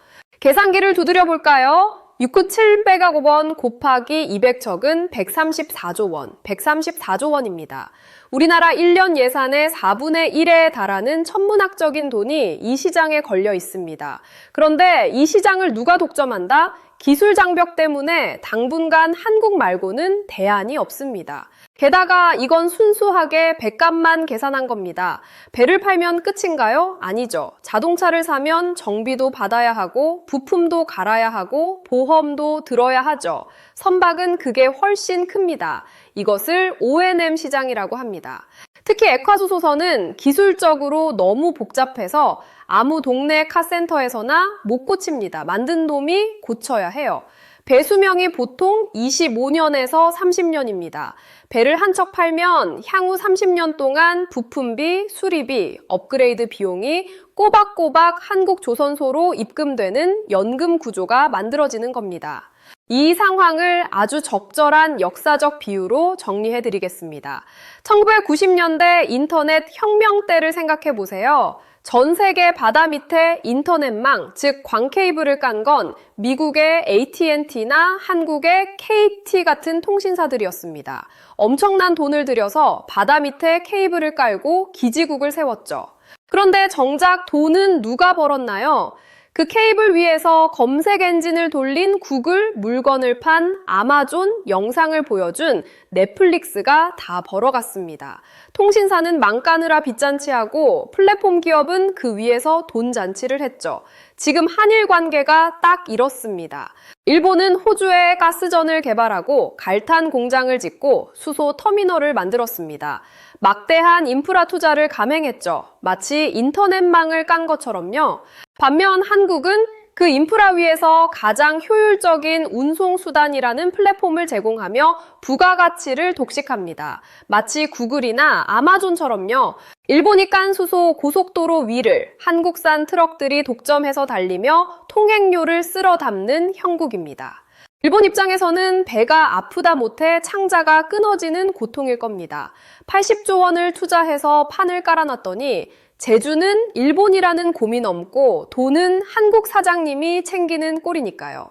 계산기를 두드려 볼까요? 6,700억 원 곱하기 200척은 134조 원, 134조 원입니다. 우리나라 1년 예산의 4분의 1에 달하는 천문학적인 돈이 이 시장에 걸려 있습니다. 그런데 이 시장을 누가 독점한다? 기술 장벽 때문에 당분간 한국 말고는 대안이 없습니다. 게다가 이건 순수하게 배값만 계산한 겁니다. 배를 팔면 끝인가요? 아니죠. 자동차를 사면 정비도 받아야 하고 부품도 갈아야 하고 보험도 들어야 하죠. 선박은 그게 훨씬 큽니다. 이것을 O&M 시장이라고 합니다. 특히 액화수소선은 기술적으로 너무 복잡해서 아무 동네 카센터에서나 못 고칩니다. 만든 놈이 고쳐야 해요. 배 수명이 보통 25년에서 30년입니다. 배를 한 척 팔면 향후 30년 동안 부품비, 수리비, 업그레이드 비용이 꼬박꼬박 한국조선소로 입금되는 연금 구조가 만들어지는 겁니다. 이 상황을 아주 적절한 역사적 비유로 정리해 드리겠습니다. 1990년대 인터넷 혁명 때를 생각해 보세요. 전 세계 바다 밑에 인터넷망, 즉 광케이블을 깐 건 미국의 AT&T나 한국의 KT 같은 통신사들이었습니다. 엄청난 돈을 들여서 바다 밑에 케이블을 깔고 기지국을 세웠죠. 그런데 정작 돈은 누가 벌었나요? 그 케이블 위에서 검색 엔진을 돌린 구글, 물건을 판 아마존, 영상을 보여준 넷플릭스가 다 벌어갔습니다. 통신사는 망가느라 빚잔치하고 플랫폼 기업은 그 위에서 돈잔치를 했죠. 지금 한일 관계가 딱 이렇습니다. 일본은 호주에 가스전을 개발하고 갈탄 공장을 짓고 수소 터미널을 만들었습니다. 막대한 인프라 투자를 감행했죠. 마치 인터넷망을 깐 것처럼요. 반면 한국은 그 인프라 위에서 가장 효율적인 운송수단이라는 플랫폼을 제공하며 부가가치를 독식합니다. 마치 구글이나 아마존처럼요. 일본이 깐 수소 고속도로 위를 한국산 트럭들이 독점해서 달리며 통행료를 쓸어 담는 형국입니다. 일본 입장에서는 배가 아프다 못해 창자가 끊어지는 고통일 겁니다. 80조 원을 투자해서 판을 깔아놨더니 제주는 일본이라는 고민 없고 돈은 한국 사장님이 챙기는 꼴이니까요.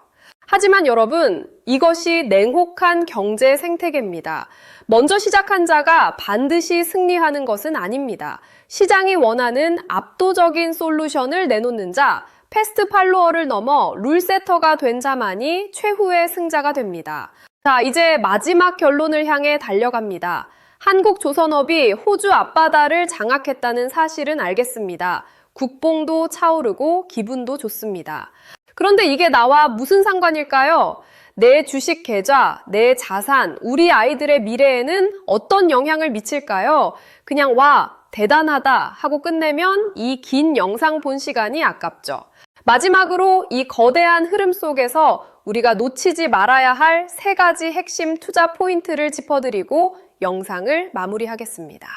하지만 여러분, 이것이 냉혹한 경제 생태계입니다. 먼저 시작한 자가 반드시 승리하는 것은 아닙니다. 시장이 원하는 압도적인 솔루션을 내놓는 자, 패스트 팔로워를 넘어 룰세터가 된 자만이 최후의 승자가 됩니다. 자, 이제 마지막 결론을 향해 달려갑니다. 한국조선업이 호주 앞바다를 장악했다는 사실은 알겠습니다. 국뽕도 차오르고 기분도 좋습니다. 그런데 이게 나와 무슨 상관일까요? 내 주식 계좌, 내 자산, 우리 아이들의 미래에는 어떤 영향을 미칠까요? 그냥 와, 대단하다 하고 끝내면 이 긴 영상 본 시간이 아깝죠. 마지막으로 이 거대한 흐름 속에서 우리가 놓치지 말아야 할 3가지 핵심 투자 포인트를 짚어드리고 영상을 마무리하겠습니다.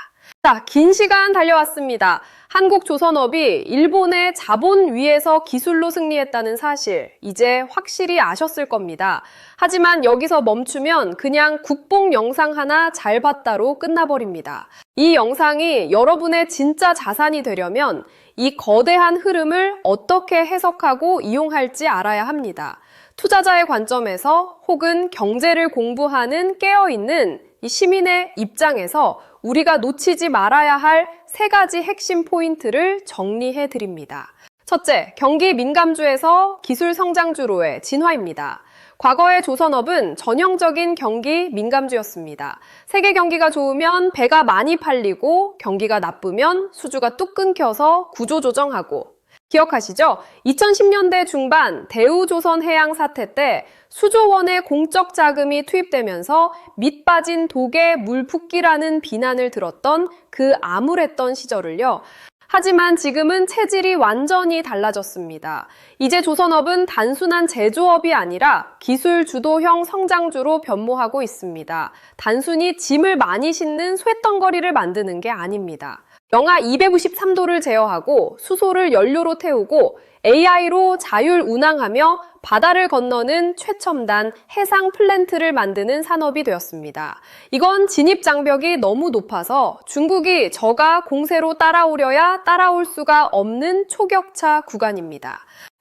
자, 긴 시간 달려왔습니다. 한국조선업이 일본의 자본 위에서 기술로 승리했다는 사실, 이제 확실히 아셨을 겁니다. 하지만 여기서 멈추면 그냥 국뽕 영상 하나 잘 봤다로 끝나버립니다. 이 영상이 여러분의 진짜 자산이 되려면 이 거대한 흐름을 어떻게 해석하고 이용할지 알아야 합니다. 투자자의 관점에서 혹은 경제를 공부하는 깨어있는 이 시민의 입장에서 우리가 놓치지 말아야 할 3가지 핵심 포인트를 정리해 드립니다. 첫째, 경기 민감주에서 기술 성장주로의 진화입니다. 과거의 조선업은 전형적인 경기 민감주였습니다. 세계 경기가 좋으면 배가 많이 팔리고 경기가 나쁘면 수주가 뚝 끊겨서 구조조정하고 기억하시죠? 2010년대 중반 대우조선해양 사태 때 수조 원의 공적 자금이 투입되면서 밑 빠진 독에 물 붓기라는 비난을 들었던 그 암울했던 시절을요. 하지만 지금은 체질이 완전히 달라졌습니다. 이제 조선업은 단순한 제조업이 아니라 기술 주도형 성장주로 변모하고 있습니다. 단순히 짐을 많이 싣는 쇳덩거리를 만드는 게 아닙니다. 영하 253도를 제어하고 수소를 연료로 태우고 AI로 자율 운항하며 바다를 건너는 최첨단 해상 플랜트를 만드는 산업이 되었습니다. 이건 진입 장벽이 너무 높아서 중국이 저가 공세로 따라오려야 따라올 수가 없는 초격차 구간입니다.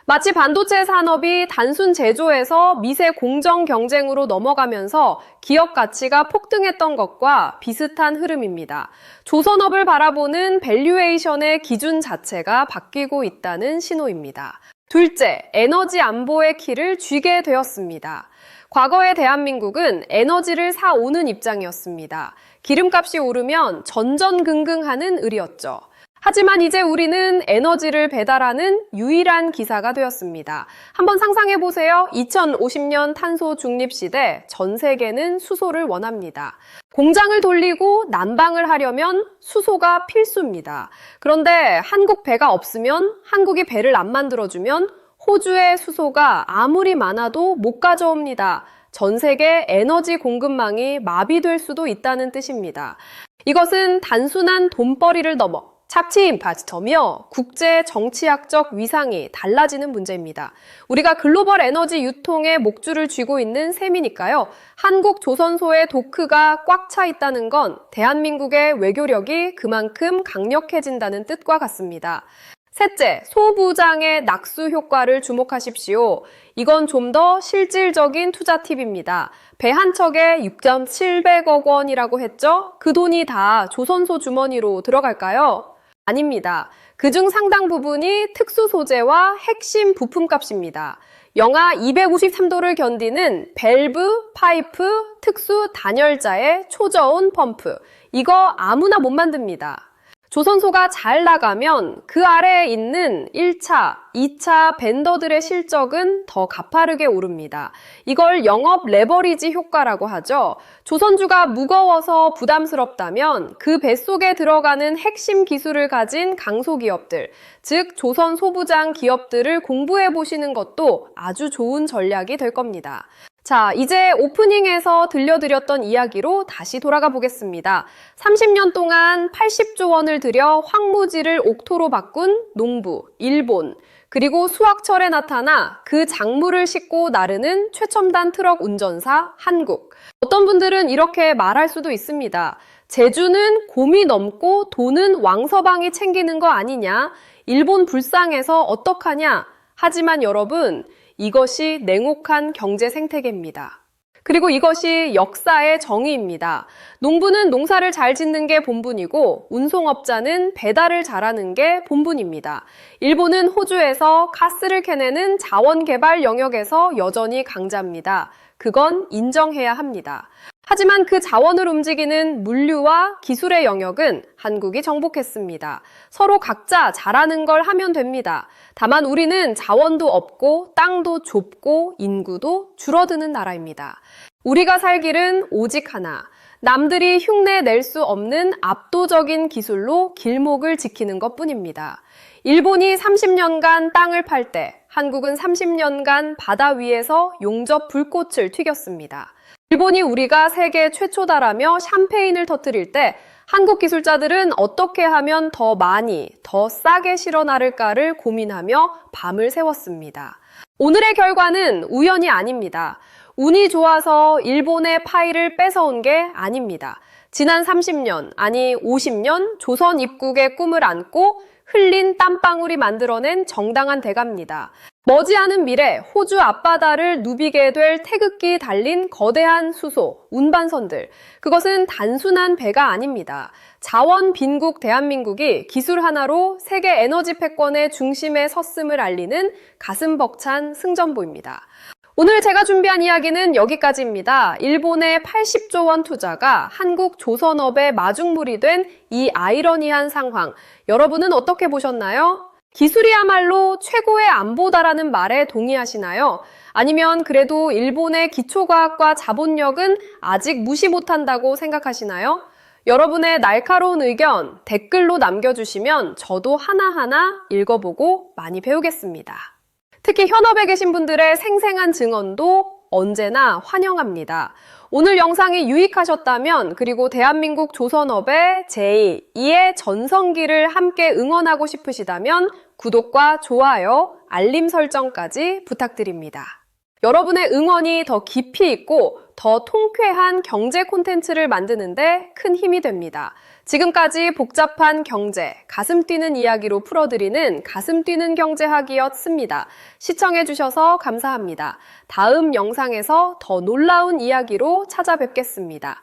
마치 반도체 산업이 단순 제조에서 미세 공정 경쟁으로 넘어가면서 기업 가치가 폭등했던 것과 비슷한 흐름입니다. 조선업을 바라보는 밸류에이션의 기준 자체가 바뀌고 있다는 신호입니다. 둘째, 에너지 안보의 키를 쥐게 되었습니다. 과거의 대한민국은 에너지를 사오는 입장이었습니다. 기름값이 오르면 전전긍긍하는 을이었죠. 하지만 이제 우리는 에너지를 배달하는 유일한 기사가 되었습니다. 한번 상상해 보세요. 2050년 탄소 중립 시대 전 세계는 수소를 원합니다. 공장을 돌리고 난방을 하려면 수소가 필수입니다. 그런데 한국 배가 없으면, 한국이 배를 안 만들어주면 호주의 수소가 아무리 많아도 못 가져옵니다. 전 세계 에너지 공급망이 마비될 수도 있다는 뜻입니다. 이것은 단순한 돈벌이를 넘어 착취 임파스터며 국제 정치학적 위상이 달라지는 문제입니다. 우리가 글로벌 에너지 유통의 목줄을 쥐고 있는 셈이니까요. 한국 조선소의 도크가 꽉 차 있다는 건 대한민국의 외교력이 그만큼 강력해진다는 뜻과 같습니다. 셋째, 소부장의 낙수 효과를 주목하십시오. 이건 좀 더 실질적인 투자 팁입니다. 배 한 척에 6,700억 원이라고 했죠? 그 돈이 다 조선소 주머니로 들어갈까요? 아닙니다. 그중 상당 부분이 특수 소재와 핵심 부품값입니다. 영하 253도를 견디는 밸브, 파이프, 특수 단열자의 초저온 펌프. 이거 아무나 못 만듭니다. 조선소가 잘 나가면 그 아래에 있는 1차, 2차 벤더들의 실적은 더 가파르게 오릅니다. 이걸 영업 레버리지 효과라고 하죠. 조선주가 무거워서 부담스럽다면 그 뱃속에 들어가는 핵심 기술을 가진 강소기업들, 즉 조선 소부장 기업들을 공부해 보시는 것도 아주 좋은 전략이 될 겁니다. 자, 이제 오프닝에서 들려드렸던 이야기로 다시 돌아가 보겠습니다. 30년 동안 80조 원을 들여 황무지를 옥토로 바꾼 농부, 일본, 그리고 수확철에 나타나 그 작물을 싣고 나르는 최첨단 트럭 운전사, 한국. 어떤 분들은 이렇게 말할 수도 있습니다. 제주는 곰이 넘고 돈은 왕서방이 챙기는 거 아니냐? 일본 불쌍해서 어떡하냐? 하지만 여러분, 이것이 냉혹한 경제 생태계입니다. 그리고 이것이 역사의 정의입니다. 농부는 농사를 잘 짓는 게 본분이고 운송업자는 배달을 잘하는 게 본분입니다. 일본은 호주에서 가스를 캐내는 자원개발 영역에서 여전히 강자입니다. 그건 인정해야 합니다. 하지만 그 자원을 움직이는 물류와 기술의 영역은 한국이 정복했습니다. 서로 각자 잘하는 걸 하면 됩니다. 다만 우리는 자원도 없고 땅도 좁고 인구도 줄어드는 나라입니다. 우리가 살 길은 오직 하나. 남들이 흉내 낼 수 없는 압도적인 기술로 길목을 지키는 것뿐입니다. 일본이 30년간 땅을 팔 때 한국은 30년간 바다 위에서 용접 불꽃을 튀겼습니다. 일본이 우리가 세계 최초다라며 샴페인을 터뜨릴 때 한국 기술자들은 어떻게 하면 더 많이, 더 싸게 실어 나를까를 고민하며 밤을 새웠습니다. 오늘의 결과는 우연이 아닙니다. 운이 좋아서 일본의 파이를 뺏어온 게 아닙니다. 지난 30년, 아니 50년 조선 입국의 꿈을 안고 흘린 땀방울이 만들어낸 정당한 대가입니다. 머지않은 미래 호주 앞바다를 누비게 될 태극기 달린 거대한 수소, 운반선들. 그것은 단순한 배가 아닙니다. 자원 빈국 대한민국이 기술 하나로 세계 에너지 패권의 중심에 섰음을 알리는 가슴 벅찬 승전보입니다. 오늘 제가 준비한 이야기는 여기까지입니다. 일본의 80조 원 투자가 한국 조선업의 마중물이 된 이 아이러니한 상황. 여러분은 어떻게 보셨나요? 기술이야말로 최고의 안보다라는 말에 동의하시나요? 아니면 그래도 일본의 기초과학과 자본력은 아직 무시 못한다고 생각하시나요? 여러분의 날카로운 의견 댓글로 남겨주시면 저도 하나하나 읽어보고 많이 배우겠습니다. 특히 현업에 계신 분들의 생생한 증언도 언제나 환영합니다. 오늘 영상이 유익하셨다면 그리고 대한민국 조선업의 제2의 전성기를 함께 응원하고 싶으시다면 구독과 좋아요, 알림 설정까지 부탁드립니다. 여러분의 응원이 더 깊이 있고 더 통쾌한 경제 콘텐츠를 만드는데 큰 힘이 됩니다. 지금까지 복잡한 경제, 가슴 뛰는 이야기로 풀어드리는 가슴 뛰는 경제학이었습니다. 시청해주셔서 감사합니다. 다음 영상에서 더 놀라운 이야기로 찾아뵙겠습니다.